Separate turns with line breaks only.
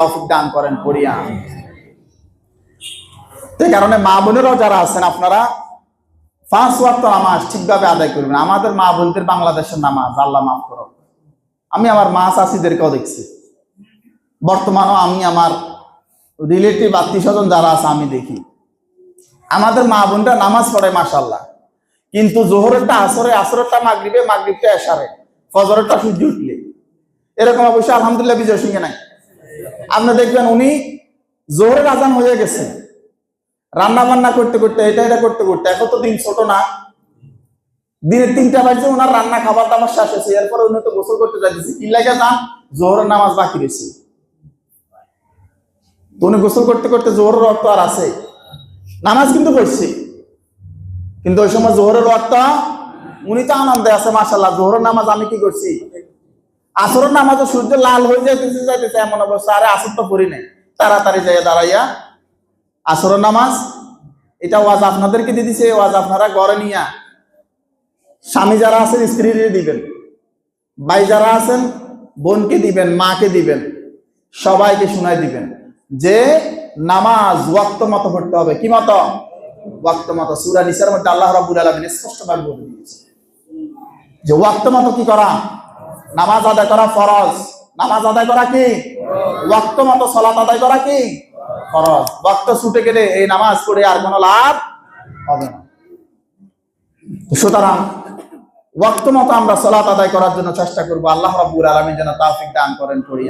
তৌফিক দান করেন পড়িয়া। এই কারণে মা বোনেরাও যারা আছেন আপনারা 5 ওয়াক্ত নামাজ ঠিকভাবে আদায় করবেন। আমাদের মা বোনদের বাংলাদেশের নামাজ আল্লাহ মাফ করুক। আমি আমার মা চাচিদেরকেও দেখছি, বর্তমানেও আমি আমার রিলেটিভ আত্মীয় স্বজন যারা আছে আমি দেখি আমাদের মা বোনরা নামাজ পড়ে মাশাআল্লাহ, কিন্তু জোহরেরটা আসরে, আসরেরটা মাগরিবে, মাগরিবটা এশারে, ফজরেরটা সূর্য উঠলে, এরকম অবশ্য আলহামদুলিল্লাহ বিজয় সিংহে নাই। আপনি দেখবেন উনি জোহরের আজান হয়ে গেছে, রান্না বান্না করতে করতে এটা করতে করতে, এখন তো দিন ছোট না, দিনের 3টা বাজে ওনার রান্না খাবার দাবার শেষ হয়েছে, এরপরে উনি তো গোসল করতে যাইতেছে, কি লাগে যান জোহরের নামাজ বাকি রয়েছে, উনি গোসল করতে করতে জোহরের রক্ত আর আছে, নামাজ কিন্তু পড়ছে, কিন্তু ওই সময় জোহরের রক্ত উনি তো আনন্দে আছে মাশাআল্লাহ। জোহরের নামাজ আমি কি করছি, আসরের নামাজও সূর্য লাল হয়ে যাইতেছে এমন অবস্থা, আরে আসর তো পড়ি নাই, তাড়াতাড়ি যাইয়া দাঁড়াইয়া আসরের নামাজ। এটা ওয়াজ আপনাদেরকে দিয়ে দিছে, ওয়াজ আপনারা ঘরে নিয়া স্বামী যারা আছেন স্ত্রীকে দিবেন, ভাই যারা আছেন বোনকে দিবেন, মাকে দিবেন, সবাইকে শোনায় দিবেন যে নামাজ ওয়াক্ত মতো পড়তে হবে। কি মতো? ওয়াক্ত মতো। সূরা নিসার মধ্যে আল্লাহ রাব্বুল আলামিন স্পষ্টভাবে বলে দিয়েছে যে ওয়াক্ত মতো কি করা, নামাজ আদায় করা ফরজ। নামাজ আদায় করা কি ওয়াক্ত মতো, সালাত আদায় করা কি ফরজ। ওয়াক্ত ছুটে গেলে এই নামাজ পড়ে আর কোনো লাভ হবে না। সুতরাং ওয়াক্ত মতো আমরা সালাত আদায় করার জন্য চেষ্টা করব। আল্লাহ রাব্বুল আলামিন যেন তৌফিক দান করেন।